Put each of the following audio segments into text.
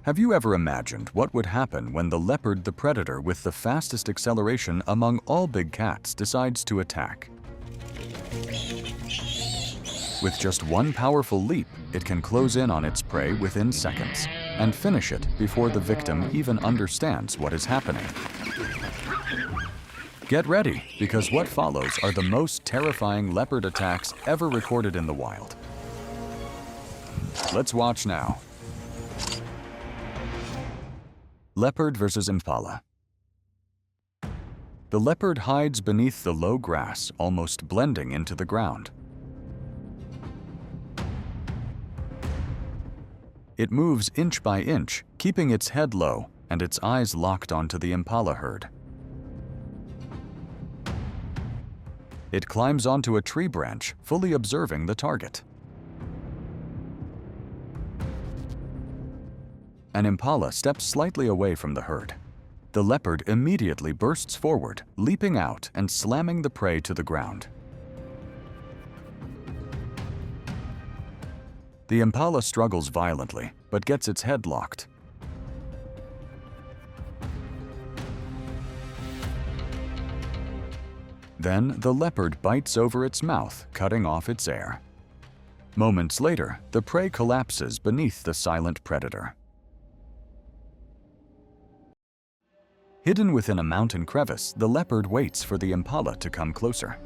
Have you ever imagined what would happen when the leopard, the predator with the fastest acceleration among all big cats, decides to attack? With just one powerful leap, it can close in on its prey within seconds and finish it before the victim even understands what is happening. Get ready, because what follows are the most terrifying leopard attacks ever recorded in the wild. Let's watch now. Leopard versus Impala. The leopard hides beneath the low grass, almost blending into the ground. It moves inch by inch, keeping its head low and its eyes locked onto the Impala herd. It climbs onto a tree branch, fully observing the target. An Impala steps slightly away from the herd. The leopard immediately bursts forward, leaping out and slamming the prey to the ground. The Impala struggles violently, but gets its head locked. Then the leopard bites over its mouth, cutting off its air. Moments later, the prey collapses beneath the silent predator. Hidden within a mountain crevice, the leopard waits for the Impala to come closer.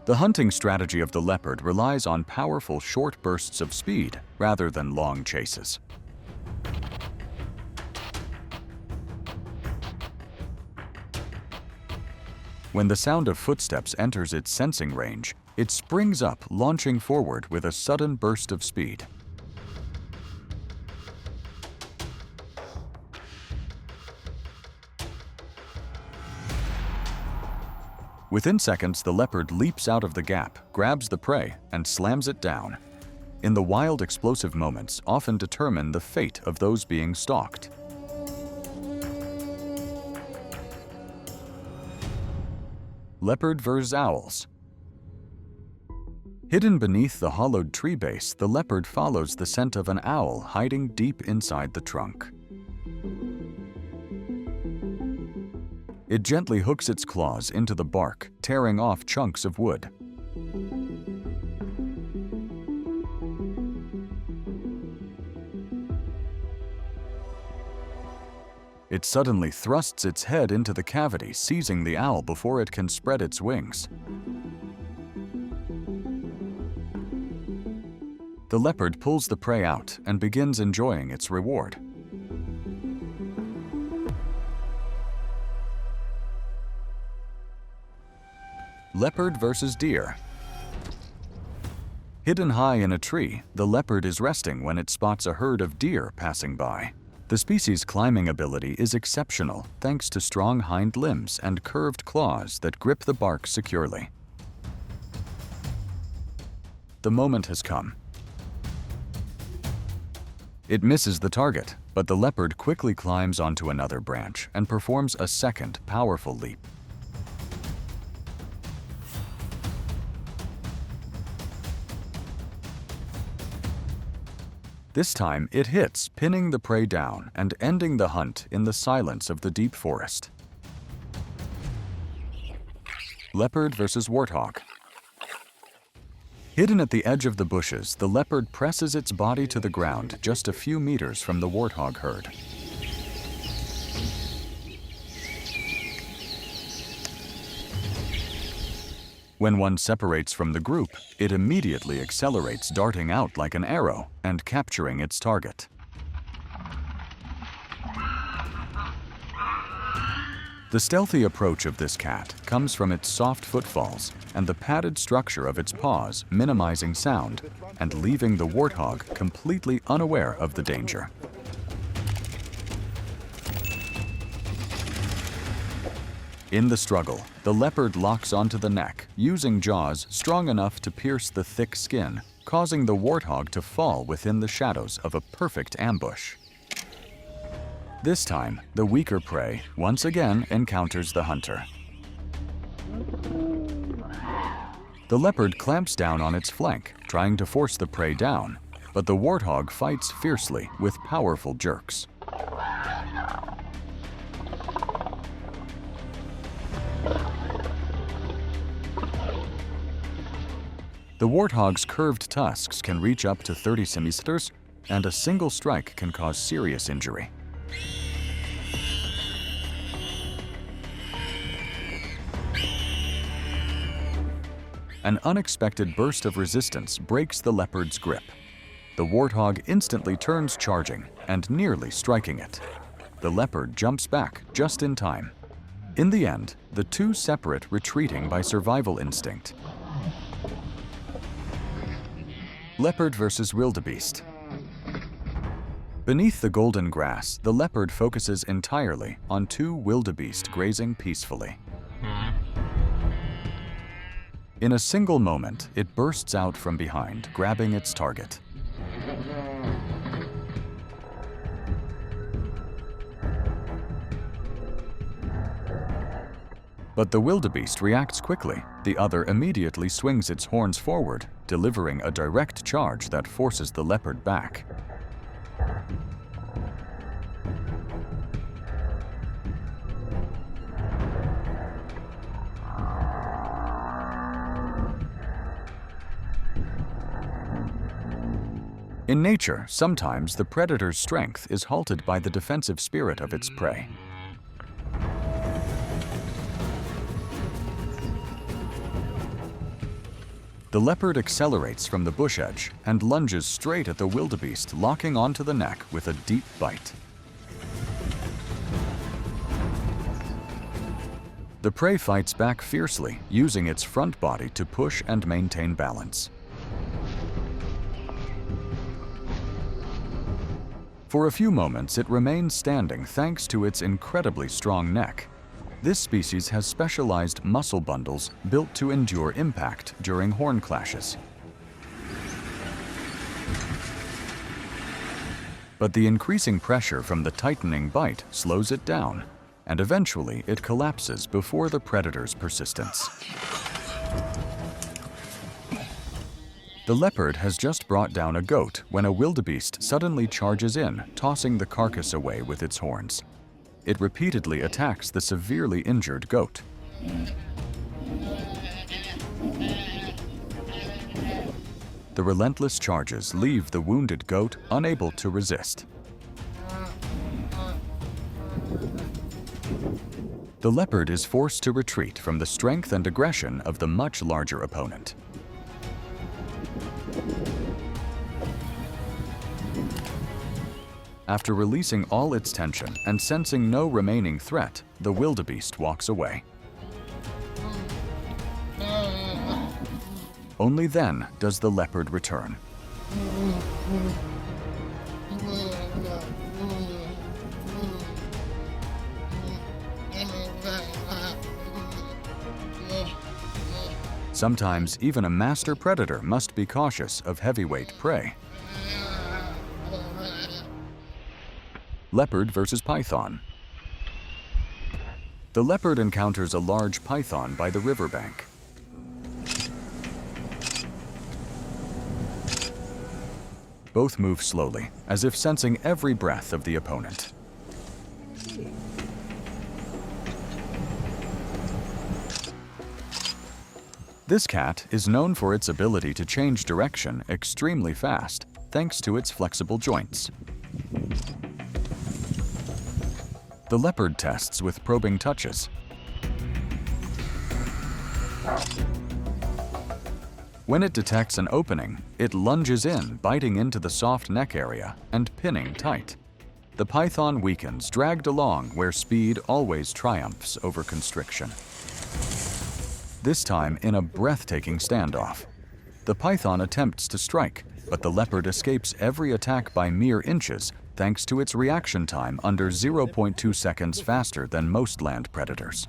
The hunting strategy of the leopard relies on powerful short bursts of speed rather than long chases. When the sound of footsteps enters its sensing range, it springs up, launching forward with a sudden burst of speed. Within seconds, the leopard leaps out of the gap, grabs the prey, and slams it down. In the wild, explosive moments often determine the fate of those being stalked. Leopard vs. owls. Hidden beneath the hollowed tree base, the leopard follows the scent of an owl hiding deep inside the trunk. It gently hooks its claws into the bark, tearing off chunks of wood. It suddenly thrusts its head into the cavity, seizing the owl before it can spread its wings. The leopard pulls the prey out and begins enjoying its reward. Leopard versus deer. Hidden high in a tree, the leopard is resting when it spots a herd of deer passing by. The species' climbing ability is exceptional thanks to strong hind limbs and curved claws that grip the bark securely. The moment has come. It misses the target, but the leopard quickly climbs onto another branch and performs a second powerful leap. This time, it hits, pinning the prey down and ending the hunt in the silence of the deep forest. Leopard versus warthog. Hidden at the edge of the bushes, the leopard presses its body to the ground just a few meters from the warthog herd. When one separates from the group, it immediately accelerates, darting out like an arrow and capturing its target. The stealthy approach of this cat comes from its soft footfalls and the padded structure of its paws, minimizing sound and leaving the warthog completely unaware of the danger. In the struggle, the leopard locks onto the neck, using jaws strong enough to pierce the thick skin, causing the warthog to fall within the shadows of a perfect ambush. This time, the weaker prey once again encounters the hunter. The leopard clamps down on its flank, trying to force the prey down, but the warthog fights fiercely with powerful jerks. The warthog's curved tusks can reach up to 30 centimeters, and a single strike can cause serious injury. An unexpected burst of resistance breaks the leopard's grip. The warthog instantly turns charging and nearly striking it. The leopard jumps back just in time. In the end, the two separate, retreating by survival instinct. Leopard versus wildebeest. Beneath the golden grass, the leopard focuses entirely on two wildebeest grazing peacefully. In a single moment, it bursts out from behind, grabbing its target. But the wildebeest reacts quickly. The other immediately swings its horns forward, delivering a direct charge that forces the leopard back. In nature, sometimes the predator's strength is halted by the defensive spirit of its prey. The leopard accelerates from the bush edge and lunges straight at the wildebeest, locking onto the neck with a deep bite. The prey fights back fiercely, using its front body to push and maintain balance. For a few moments, it remains standing thanks to its incredibly strong neck. This species has specialized muscle bundles built to endure impact during horn clashes. But the increasing pressure from the tightening bite slows it down, and eventually it collapses before the predator's persistence. The leopard has just brought down a goat when a wildebeest suddenly charges in, tossing the carcass away with its horns. It repeatedly attacks the severely injured goat. The relentless charges leave the wounded goat unable to resist. The leopard is forced to retreat from the strength and aggression of the much larger opponent. After releasing all its tension and sensing no remaining threat, the wildebeest walks away. Only then does the leopard return. Sometimes even a master predator must be cautious of heavyweight prey. Leopard versus python. The leopard encounters a large python by the riverbank. Both move slowly, as if sensing every breath of the opponent. This cat is known for its ability to change direction extremely fast, thanks to its flexible joints. The leopard tests with probing touches. When it detects an opening, it lunges in, biting into the soft neck area and pinning tight. The python weakens, dragged along where speed always triumphs over constriction. This time in a breathtaking standoff. The python attempts to strike, but the leopard escapes every attack by mere inches, thanks to its reaction time under 0.2 seconds faster than most land predators.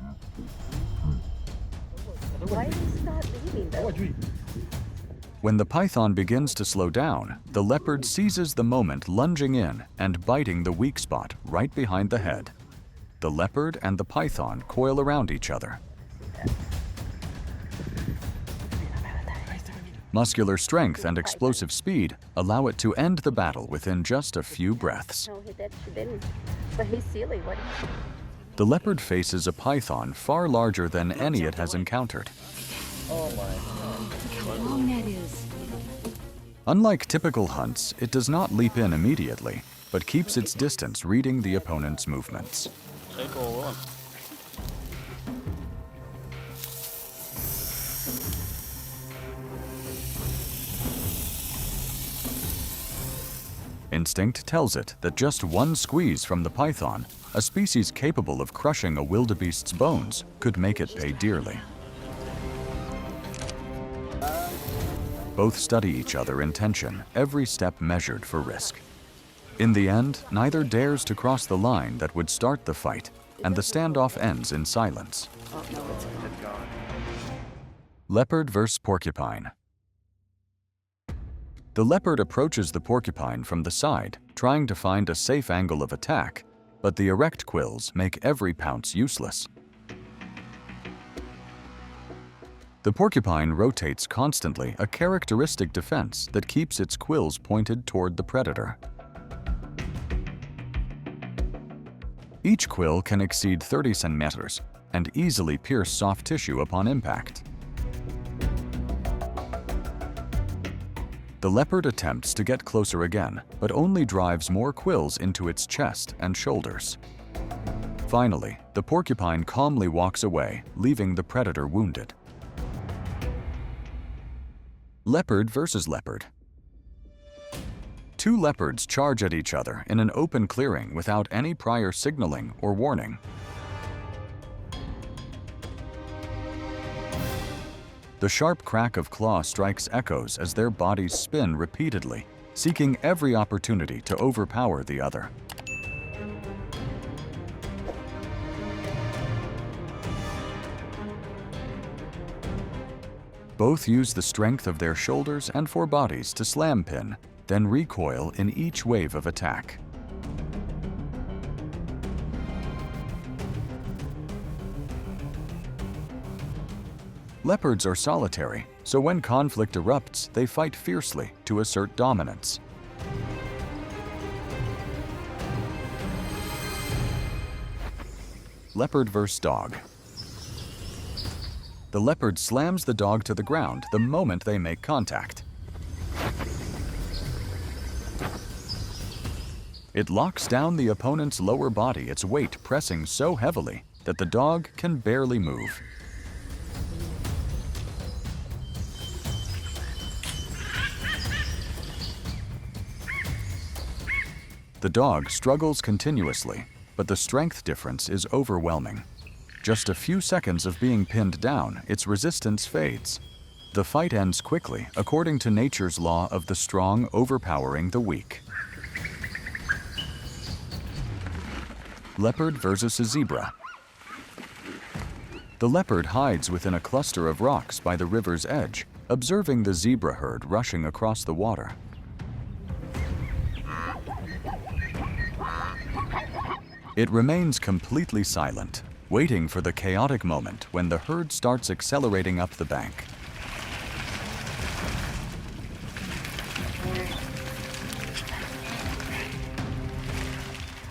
Why is it not leaving though? When the python begins to slow down, the leopard seizes the moment, lunging in and biting the weak spot right behind the head. The leopard and the python coil around each other. Muscular strength and explosive speed allow it to end the battle within just a few breaths. No, he didn't. But he's silly. What? The leopard faces a python far larger than any it has encountered. Oh my God. Look how long that is. Unlike typical hunts, it does not leap in immediately, but keeps its distance, reading the opponent's movements. Take all on. Instinct tells it that just one squeeze from the python, a species capable of crushing a wildebeest's bones, could make it pay dearly. Both study each other in tension, every step measured for risk. In the end, neither dares to cross the line that would start the fight, and the standoff ends in silence. Leopard vs. porcupine. The leopard approaches the porcupine from the side, trying to find a safe angle of attack, but the erect quills make every pounce useless. The porcupine rotates constantly, a characteristic defense that keeps its quills pointed toward the predator. Each quill can exceed 30 centimeters and easily pierce soft tissue upon impact. The leopard attempts to get closer again, but only drives more quills into its chest and shoulders. Finally, the porcupine calmly walks away, leaving the predator wounded. Leopard versus leopard. Two leopards charge at each other in an open clearing without any prior signaling or warning. The sharp crack of claw strikes echoes as their bodies spin repeatedly, seeking every opportunity to overpower the other. Both use the strength of their shoulders and forebodies to slam pin, then recoil in each wave of attack. Leopards are solitary, so when conflict erupts, they fight fiercely to assert dominance. Leopard vs. dog. The leopard slams the dog to the ground the moment they make contact. It locks down the opponent's lower body, its weight pressing so heavily that the dog can barely move. The dog struggles continuously, but the strength difference is overwhelming. Just a few seconds of being pinned down, its resistance fades. The fight ends quickly, according to nature's law of the strong overpowering the weak. Leopard versus a zebra. The leopard hides within a cluster of rocks by the river's edge, observing the zebra herd rushing across the water. It remains completely silent, waiting for the chaotic moment when the herd starts accelerating up the bank.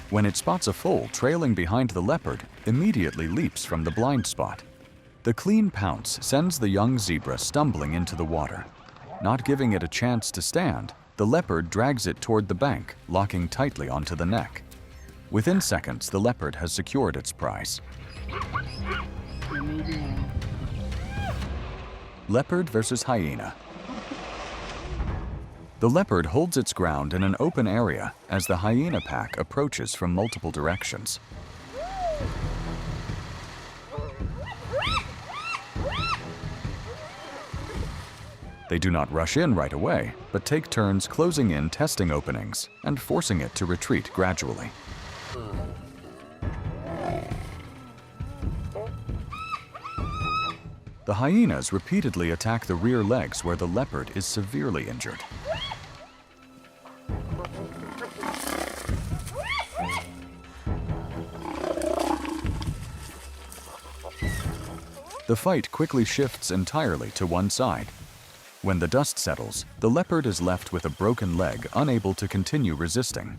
When it spots a foal trailing behind the leopard, immediately leaps from the blind spot. The clean pounce sends the young zebra stumbling into the water. Not giving it a chance to stand, the leopard drags it toward the bank, locking tightly onto the neck. Within seconds, the leopard has secured its prize. Leopard versus hyena. The leopard holds its ground in an open area as the hyena pack approaches from multiple directions. They do not rush in right away, but take turns closing in testing openings and forcing it to retreat gradually. The hyenas repeatedly attack the rear legs where the leopard is severely injured. The fight quickly shifts entirely to one side. When the dust settles, the leopard is left with a broken leg, unable to continue resisting.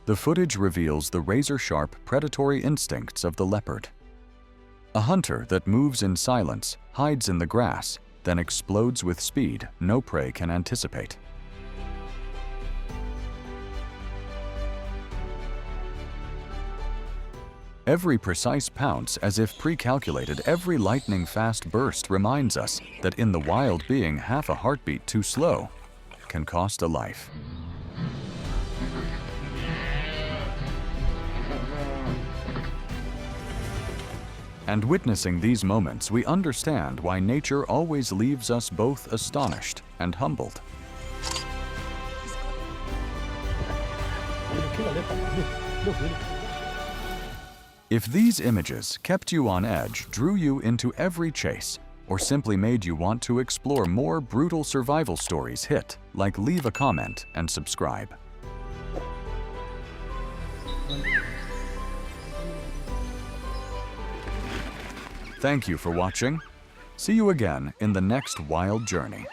The footage reveals the razor-sharp predatory instincts of the leopard. A hunter that moves in silence, hides in the grass, then explodes with speed no prey can anticipate. Every precise pounce, as if pre-calculated, every lightning-fast burst reminds us that in the wild, being half a heartbeat too slow can cost a life. And witnessing these moments, we understand why nature always leaves us both astonished and humbled. If these images kept you on edge, drew you into every chase, or simply made you want to explore more brutal survival stories, hit like, leave a comment, and subscribe. Thank you for watching. See you again in the next wild journey.